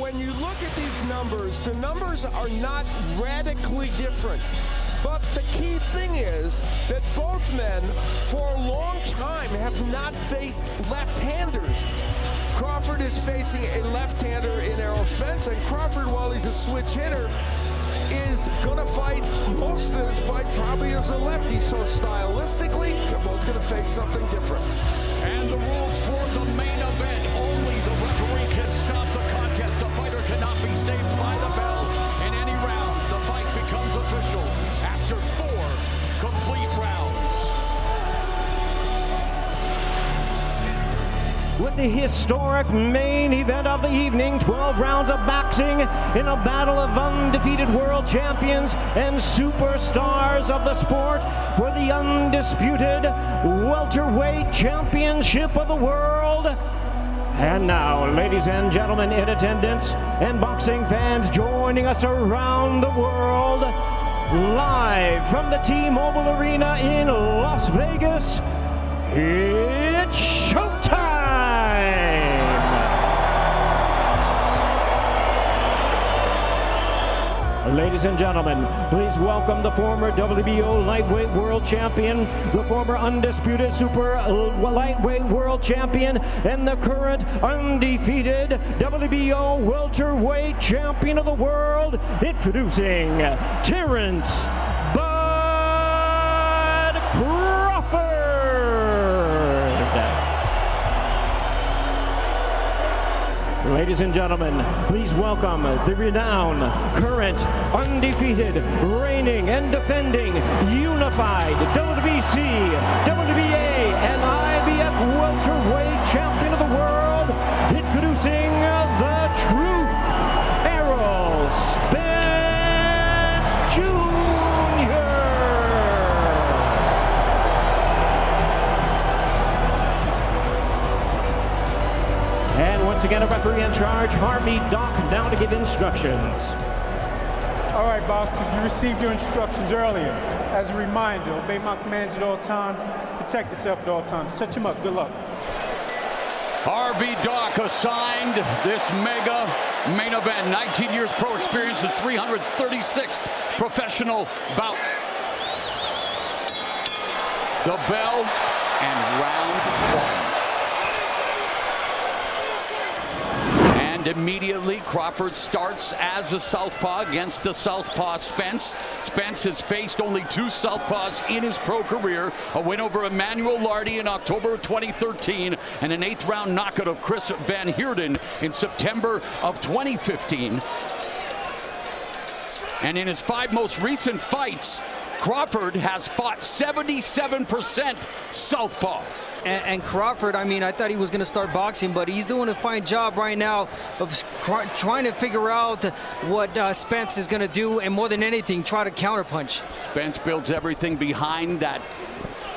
when you look at these numbers, the numbers are not radically different. But the key thing is that both men, for a long time, have not faced left-handers. Crawford is facing a left-hander in Errol Spence, and Crawford, while he's a switch hitter, is going to fight most of this fight probably as a lefty. So stylistically, they're both going to face something different. And the rules for the main event: only the referee can stop the contest. The fighter cannot be saved by the bell in any round. The fight becomes official after 4 complete rounds. With the historic main event of the evening, 12 rounds of boxing in a battle of undefeated world champions and superstars of the sport for the undisputed welterweight championship of the world. And now, ladies and gentlemen in attendance and boxing fans joining us around the world, live from the T-Mobile Arena in Las Vegas, it's showtime! Ladies and gentlemen, please welcome the former WBO lightweight world champion, the former undisputed super lightweight world champion, and the current undefeated WBO welterweight champion of the world, introducing Terence CRAWFORD. Ladies and gentlemen, please welcome the renowned, current, undefeated, reigning and defending, unified WBC, WBA, and IBF welterweight champion of the world, introducing the truth, Errol Spence Jr. And once again, a referee in charge, Harvey Doc, now to give instructions. All right, boxers, you received your instructions earlier. As a reminder, obey my commands at all times, protect yourself at all times. Touch him up, good luck. Harvey Doc assigned this mega main event. 19 years pro experience, his 336th professional bout. The bell and round 1. Immediately, Crawford starts as a southpaw against the southpaw Spence. Spence has faced only 2 southpaws in his pro career: a win over Emmanuel Lardy in October of 2013 and an 8th round knockout of Chris Van Heerden in September of 2015. And in his 5 most recent fights, Crawford has fought 77% southpaw. And Crawford, I mean, I thought he was going to start boxing, but he's doing a fine job right now of trying to figure out what Spence is going to do, and more than anything, try to counterpunch. Spence builds everything behind that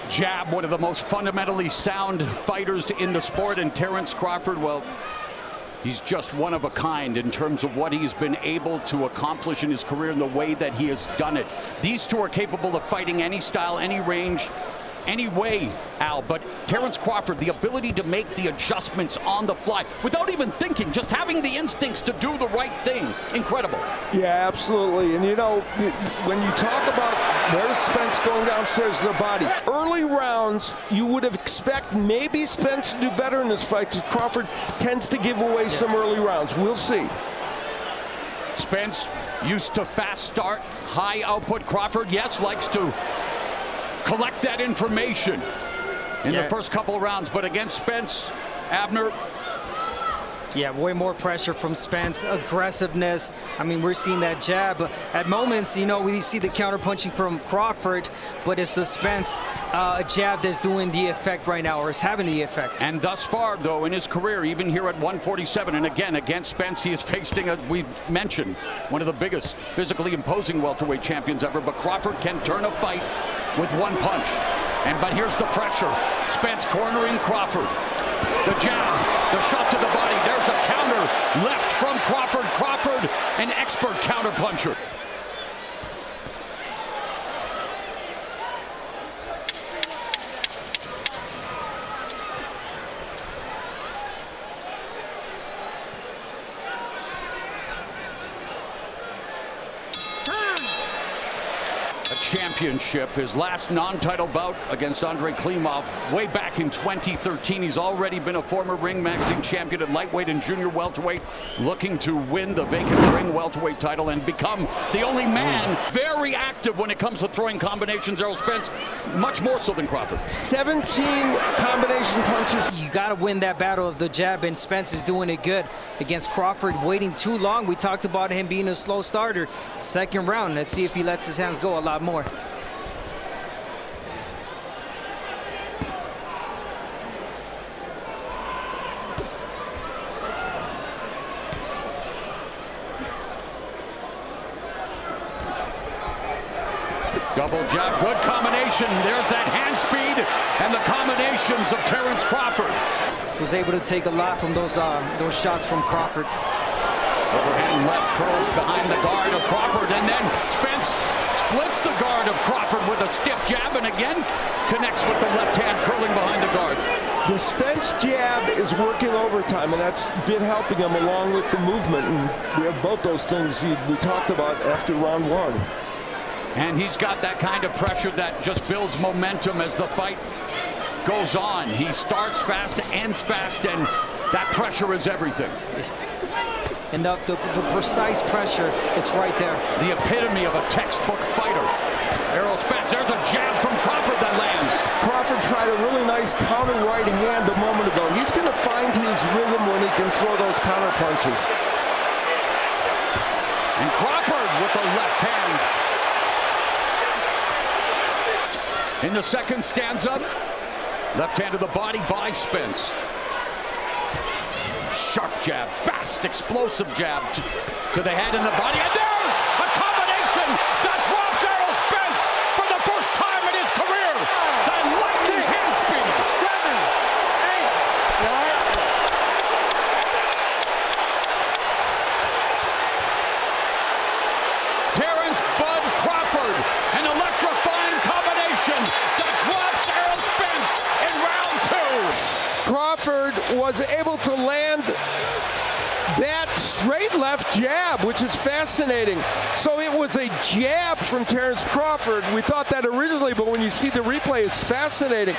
jab, one of the most fundamentally sound fighters in the sport. And Terence Crawford, well, he's just one of a kind in terms of what he's been able to accomplish in his career and the way that he has done it. These two are capable of fighting any style, any range, any way, Al, but Terence Crawford, the ability to make the adjustments on the fly without even thinking, just having the instincts to do the right thing, incredible. Yeah, absolutely. And you know, when you talk about there's Spence going downstairs to the body, early rounds, you would have expected maybe Spence to do better in this fight because Crawford tends to give away some early rounds. We'll see. Spence used to fast start, high output. Crawford, yes, likes to collect that information in the first couple of rounds, but against Spence, Abner. Yeah, way more pressure from Spence, aggressiveness. I mean, we're seeing that jab. At moments, you know, we see the counterpunching from Crawford, but it's the Spence jab that's doing the effect right now, or is having the effect. And thus far, though, in his career, even here at 147, and again, against Spence, he is facing, as we mentioned, one of the biggest physically imposing welterweight champions ever, but Crawford can turn a fight with 1 punch. But here's the pressure. Spence cornering Crawford. The jab, the shot to the body. There's a counter left from Crawford. Crawford, an expert counterpuncher. a championship. His last non-title bout against Andre Klimov way back in 2013. He's already been a former Ring Magazine champion at lightweight and junior welterweight, looking to win the vacant ring welterweight title and become the only man very active when it comes to throwing combinations. Errol Spence, much more so than Crawford. 17 combination punches. You got to win that battle of the jab, and Spence is doing it good against Crawford, waiting too long. We talked about him being a slow starter. Second round, let's see if he lets his hands go a lot more. Double jab, good combination. There's that hand speed and the combinations of Terence Crawford. Was able to take a lot from those shots from Crawford. Overhand left curls behind the guard of Crawford, and then Spence splits the guard of Crawford with a stiff jab, and again connects with the left hand curling behind the guard. The Spence jab is working overtime, and that's been helping him along with the movement. And we have both those things we talked about after round one. And he's got that kind of pressure that just builds momentum as the fight goes on. He starts fast, ends fast, and that pressure is everything. And the precise pressure, it's right there. The epitome of a textbook fighter. Errol Spence, there's a jab from Crawford that lands. Crawford tried a really nice counter right hand a moment ago. He's going to find his rhythm when he can throw those counter punches. And Crawford with the left hand. In the second stanza, left hand to the body by Spence. Sharp jab, fast, explosive jab to the head and the body. And there's a combination that drops Errol Spence for the first time in his career. The lightning hand speed. 7, 8. Terence Bud Crawford, an electrifying combination that drops Errol Spence in round 2. Crawford was able to land that straight left jab, which is fascinating. So it was a jab from Terence Crawford. We thought that originally, but when you see the replay, it's fascinating.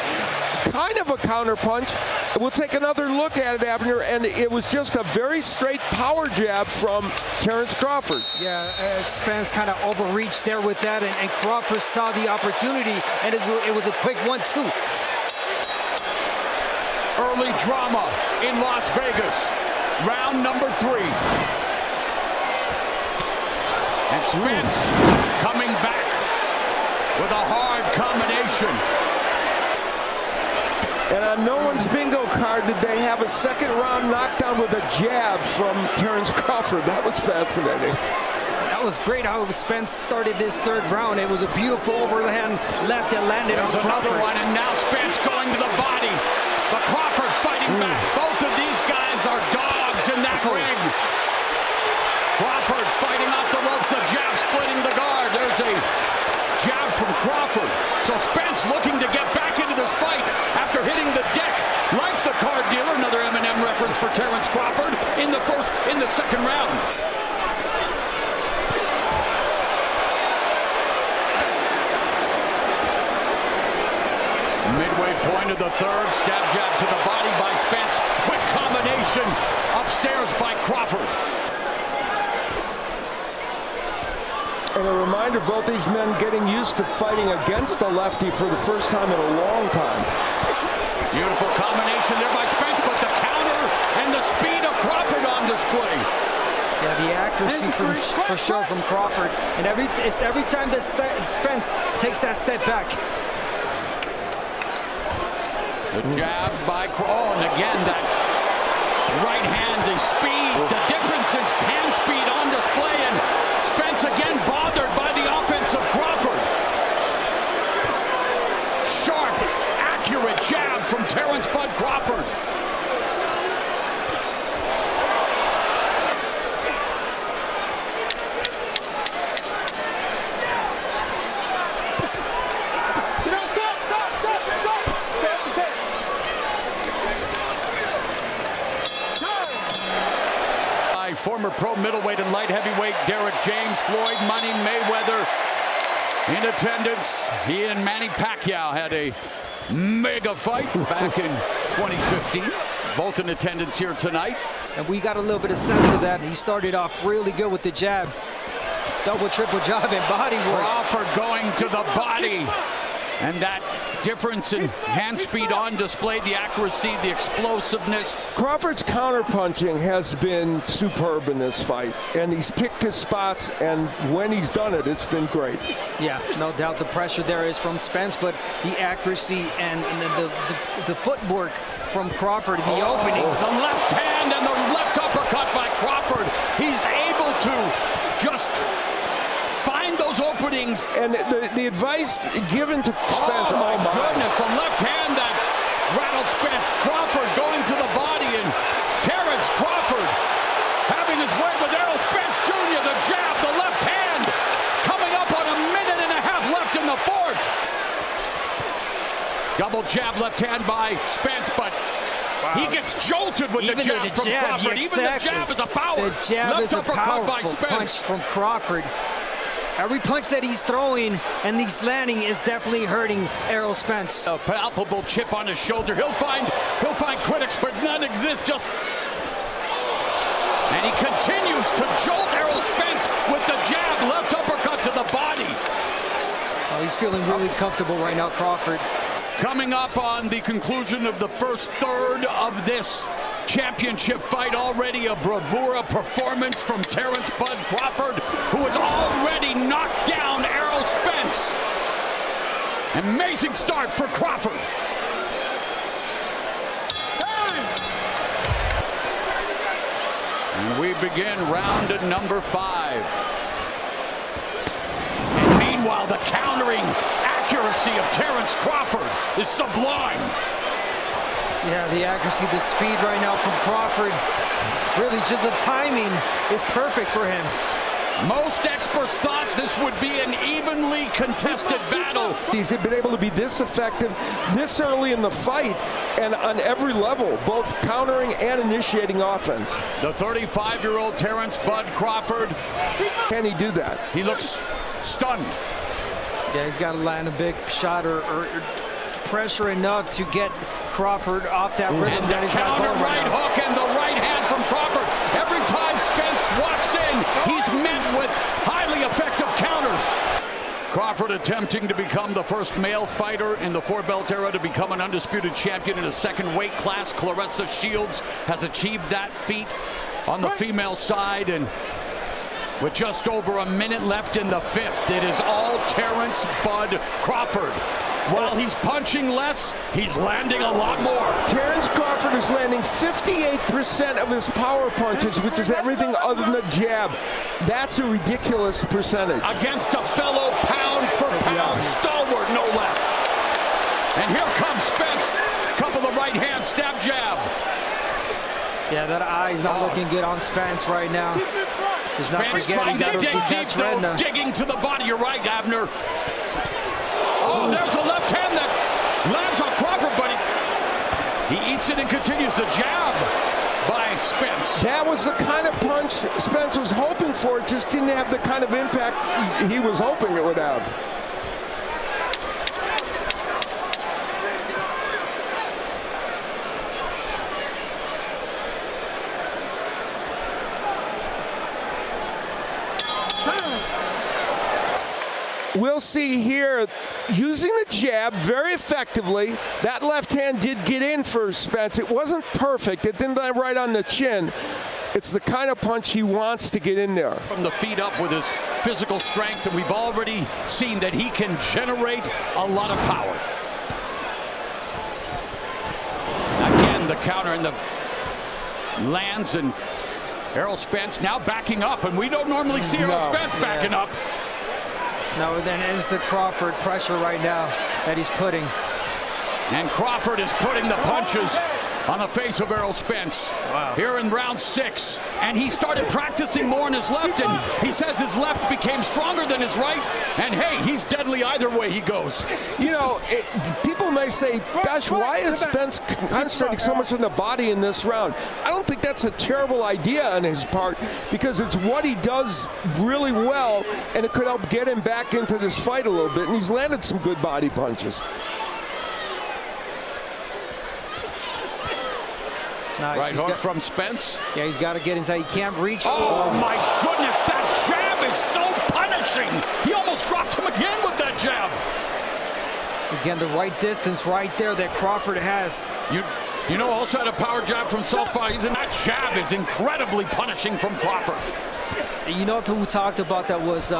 Kind of a counter punch. We'll take another look at it, Abner, and it was just a very straight power jab from Terence Crawford. Yeah, Spence kind of overreached there with that, and Crawford saw the opportunity, and it was a quick 1-2. Early drama in Las Vegas. Round number 3. And Spence coming back with a hard combination. And on no one's bingo card did they have a second round knockdown with a jab from Terence Crawford. That was fascinating. That was great how Spence started this third round. It was a beautiful overhand left that landed on another Crawford. one, and now Spence going to the body. But Crawford fighting back. Both of these guys are dogs in that ring. Crawford fighting off the ropes, the jab splitting the guard. There's a jab from Crawford. So Spence looking to get back into this fight after hitting the deck like the card dealer. Another M&M reference for Terence Crawford in the second round. Midway point of the third, stab jab to the body by Spence. Quick combination upstairs by Crawford. And a reminder, both these men getting used to fighting against the lefty for the first time in a long time. Beautiful combination there by Spence, but the counter and the speed of Crawford on display. Yeah, the accuracy for sure from Crawford. And every time that Spence takes that step back. The jab by Crawford, and again that right hand, the speed, the difference in hand speed on display, and Spence again bothered by the offense of Crawford. Sharp, accurate jab from Terence Bud Crawford. Former pro middleweight and light heavyweight Derek James, Floyd Money Mayweather In attendance, he and Manny Pacquiao had a mega fight back in 2015. Both in attendance here tonight. And we got a little bit of sense of that. He started off really good with the jab. Double, triple jab and body work. Crawford going to the body. And that difference in hand speed on display, the accuracy, the explosiveness. Crawford's counterpunching has been superb in this fight, and he's picked his spots, and when he's done it, it's been great. Yeah, no doubt the pressure there is from Spence, but the accuracy and the footwork from Crawford, the openings. The left hand and the left uppercut by Crawford. He's able to just find those openings. And the advice given to Spence, oh my goodness, a left hand that rattled Spence. Crawford going to the body, and Terence Crawford having his way with Errol Spence Jr. The jab, the left hand, coming up on a minute and a half left in the fourth. Double jab left hand by Spence, but he gets jolted with the jab from Crawford. Exactly. Even the jab is a power. The jab left is a uppercut by powerful Spence. punch from Crawford. Every punch that he's throwing and he's landing is definitely hurting Errol Spence. A palpable chip on his shoulder. He'll find critics, but none exist. Just and he continues to jolt Errol Spence with the jab, left uppercut to the body. Oh, he's feeling really comfortable right now, Crawford. Coming up on the conclusion of the first third of this championship fight, already a bravura performance from Terence "Bud" Crawford, who has already knocked down Errol Spence. Amazing start for Crawford. And we begin round number 5. And meanwhile, the countering accuracy of Terence Crawford is sublime. Yeah, the accuracy, the speed right now from Crawford. Really, just the timing is perfect for him. Most experts thought this would be an evenly contested battle. He's been able to be this effective this early in the fight and on every level, both countering and initiating offense. The 35-year-old Terence "Bud" Crawford. Can he do that? He looks stunned. Yeah, he's got to land a big shot or pressure enough to get Crawford off that rhythm And that the he's got counter going right hook and the right hand from Crawford. Every time Spence walks in, he's met with highly effective counters. Crawford attempting to become the first male fighter in the 4-belt era to become an undisputed champion in a second weight class. Claressa Shields has achieved that feat on the female side, and with just over a minute left in the 5th, it is all Terence "Bud" Crawford. While he's punching less, he's landing a lot more. Terence Crawford is landing 58% of his power punches, which is everything other than the jab. That's a ridiculous percentage. Against a fellow pound-for-pound stalwart, no less. And here comes Spence. Couple of right hand stab jab. Yeah, that eye's not looking good on Spence right now. He's not Spence forgetting trying to dig that deep, though, digging to the body. You're right, Abner. Oh, there's a left hand that lands on Crawford, but he eats it and continues the jab by Spence. That was the kind of punch Spence was hoping for. It just didn't have the kind of impact he was hoping it would have. We'll see here, using the jab very effectively. That left hand did get in for Spence. It wasn't perfect. It didn't land right on the chin. It's the kind of punch he wants to get in there. From the feet up with his physical strength, and we've already seen that he can generate a lot of power. Again, the counter and the lands, and Errol Spence now backing up, and we don't normally see Errol Spence backing up. No, then is the Crawford pressure right now that he's putting. And Crawford is putting the punches on the face of Errol Spence. Wow. Here in round 6. And he started practicing more on his left, and he says his left became stronger than his right. And hey, he's deadly either way he goes. You know, people may say, gosh, why is Spence concentrating so much on the body in this round? I don't think that's a terrible idea on his part, because it's what he does really well, and it could help get him back into this fight a little bit, and he's landed some good body punches. Nice. Right hook from Spence. Yeah, he's got to get inside. He can't reach. Oh my goodness, that jab is so punishing. He almost dropped him again with that jab. Again, the right distance right there that Crawford has. You know, also had a power jab from southpaw. That jab is incredibly punishing from Crawford. You know who talked about that was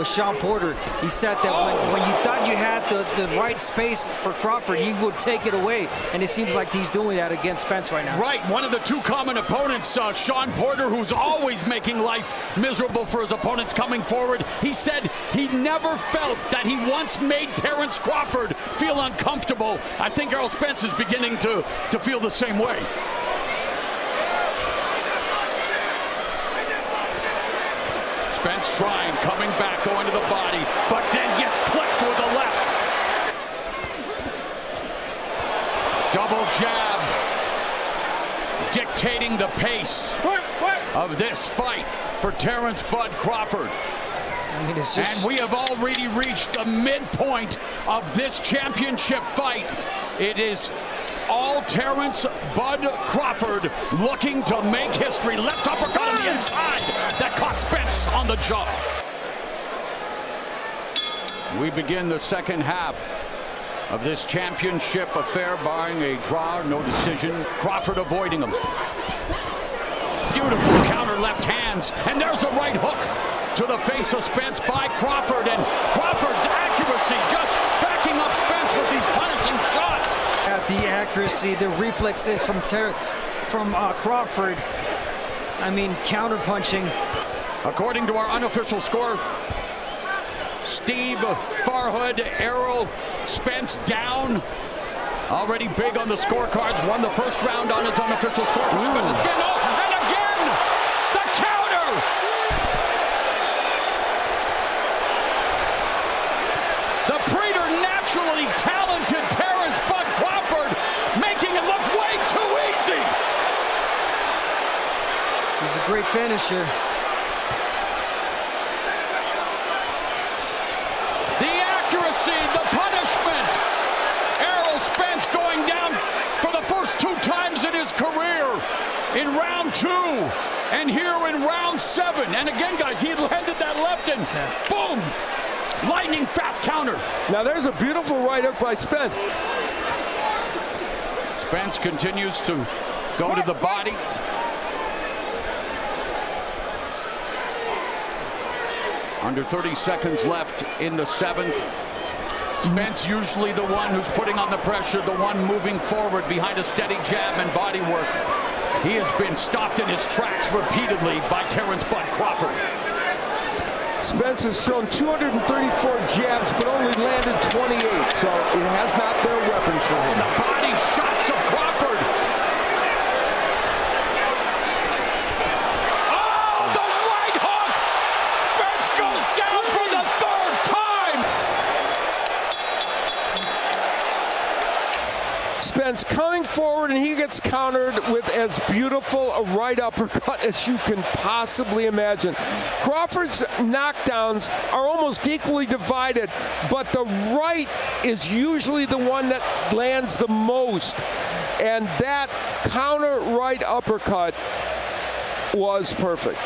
Sean Porter. He said that when you thought you had the right space for Crawford, he would take it away. And it seems like he's doing that against Spence right now. Right, one of the two common opponents, Sean Porter, who's always making life miserable for his opponents coming forward. He said he never felt that he once made Terence Crawford feel uncomfortable. I think Errol Spence is beginning to feel the same way. Spence trying, coming back, going to the body, but then gets clipped with a left. Double jab, dictating the pace of this fight for Terence "Bud" Crawford. I mean, it's just... And we have already reached the midpoint of this championship fight. It is all Terence "Bud" Crawford looking to make history. Left uppercut on the inside that caught Spence on the jaw. We begin the second half of this championship affair, barring a draw, no decision. Crawford avoiding him. Beautiful counter left hands, and there's a right hook to the face of Spence by Crawford, and Crawford's accuracy just backing up Spence with these punishing shots. At the accuracy, the reflexes from Crawford. I mean, counter punching. According to our unofficial score, Steve Farhood, Errol Spence down. Already big on the scorecards. Won the first round on his unofficial scorecard. And again, the counter. The preternaturally talented Terence "Bud" Crawford making it look way too easy. He's a great finisher. The accuracy, the punishment. Errol Spence going down for the first 2 times in his career in round 2 and here in round 7. And again, guys, he had landed that left and boom, lightning fast counter. Now there's a beautiful right hook by Spence. Spence continues to go to the body. Under 30 seconds left in the 7th. Spence usually the one who's putting on the pressure, the one moving forward behind a steady jab and body work. He has been stopped in his tracks repeatedly by Terence "Bud" Crawford. Spence has thrown 234 jabs, but only landed 28, so it has not been a weapon for him. The body shots of Crawford. Oh, the right hook! Spence goes down for the 3rd time. Spence coming forward, and he gets countered with as beautiful a right uppercut as you can possibly imagine. Crawford's knockdowns are almost equally divided, but the right is usually the one that lands the most. And that counter right uppercut was perfect.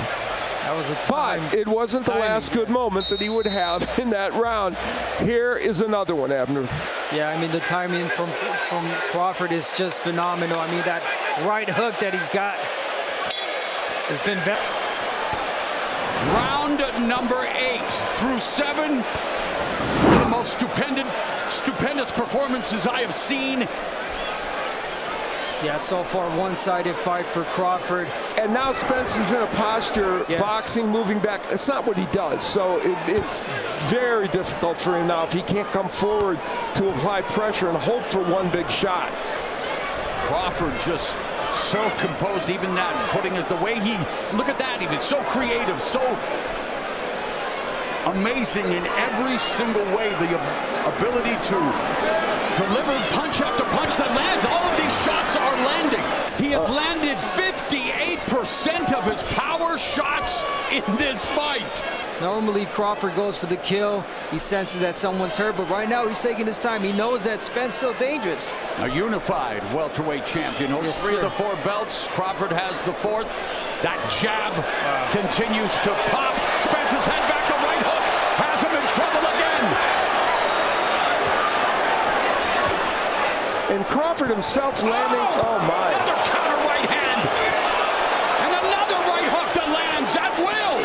That was a time. But it wasn't the last good moment that he would have in that round. Here is another one, Abner. Yeah, I mean, the timing from Crawford is just phenomenal. I mean, that right hook that he's got has been better. Round number 8 through 7. One of the most stupendous performances I have seen. Yeah, so far one-sided fight for Crawford. And now Spence is in a posture, boxing, moving back. It's not what he does, so it's very difficult for him now if he can't come forward to apply pressure and hope for one big shot. Crawford just so composed, even that, putting it the way he, look at that, even so creative, so amazing in every single way, the ability to deliver punch after punch that lands. All of these shots are landing. He has landed 58% of his power shots in this fight. Normally Crawford goes for the kill. He senses that someone's hurt, but right now he's taking his time. He knows that Spence still dangerous. A unified welterweight champion holds Yes, 3 of sir. the 4 belts. Crawford has the 4th. That jab continues to pop. Spence's head back, the right hook has him in trouble again. And Crawford himself landing, oh my. Another counter right hand. And another right hook that lands at will.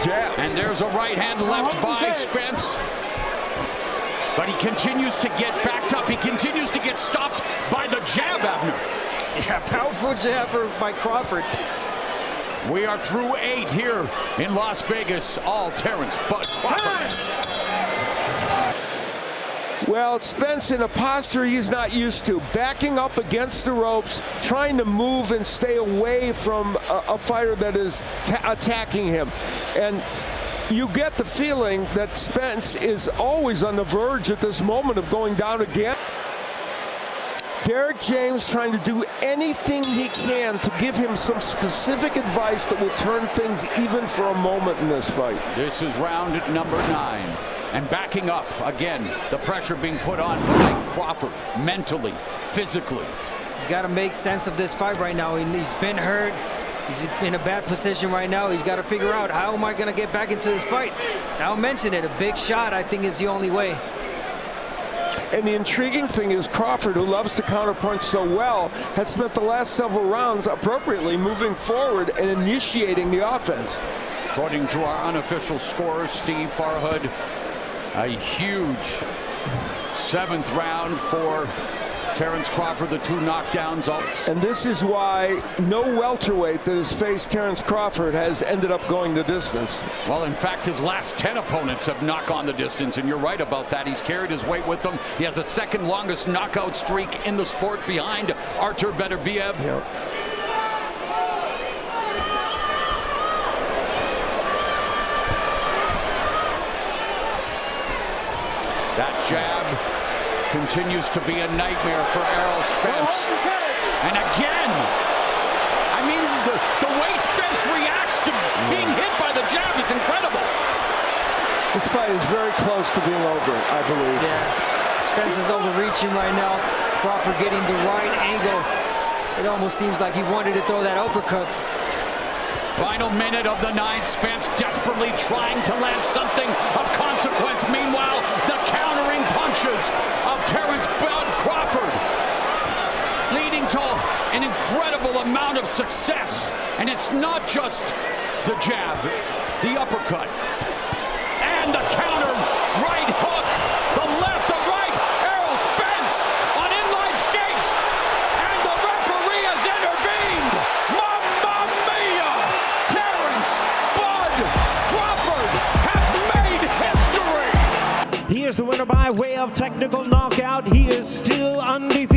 Jab. And there's a right hand left by Spence. But he continues to get backed up. He continues to get stopped by the jab, Abner. Yeah, powerful jabber by Crawford. We are through 8 here in Las Vegas. All Terence but Crawford. Well, Spence in a posture he's not used to, backing up against the ropes, trying to move and stay away from a fighter that is attacking him. And you get the feeling that Spence is always on the verge at this moment of going down again. Derek James trying to do anything he can to give him some specific advice that will turn things even for a moment in this fight. This is round number 9. And backing up again, the pressure being put on by Crawford, mentally, physically. He's got to make sense of this fight right now. He's been hurt. He's in a bad position right now. He's got to figure out, how am I going to get back into this fight? I'll mention it. A big shot, I think, is the only way. And the intriguing thing is Crawford, who loves to counterpunch so well, has spent the last several rounds appropriately moving forward and initiating the offense. According to our unofficial scorer, Steve Farhood, a huge 7th round for Terence Crawford, the 2 knockdowns. And this is why no welterweight that has faced Terence Crawford has ended up going the distance. Well, in fact, his last 10 opponents have knocked on the distance, and you're right about that. He's carried his weight with them. He has the 2nd longest knockout streak in the sport behind Artur Beterbiev. Yep. That jab continues to be a nightmare for Errol Spence. And again, I mean, the way Spence reacts to being hit by the jab is incredible. This fight is very close to being over, I believe. Yeah, Spence is overreaching right now. Crawford getting the right angle. It almost seems like he wanted to throw that uppercut. Final minute of the 9th, Spence desperately trying to land something of consequence. Meanwhile, the countering punches of Terence Crawford leading to an incredible amount of success. And it's not just the jab, the uppercut, and the counter right hook, the left, the right, Errol Spence on inline skates, and the referee has intervened. Mamma mia! Terence Crawford has made history! He is the winner by way of technical knockout. He is still undefeated.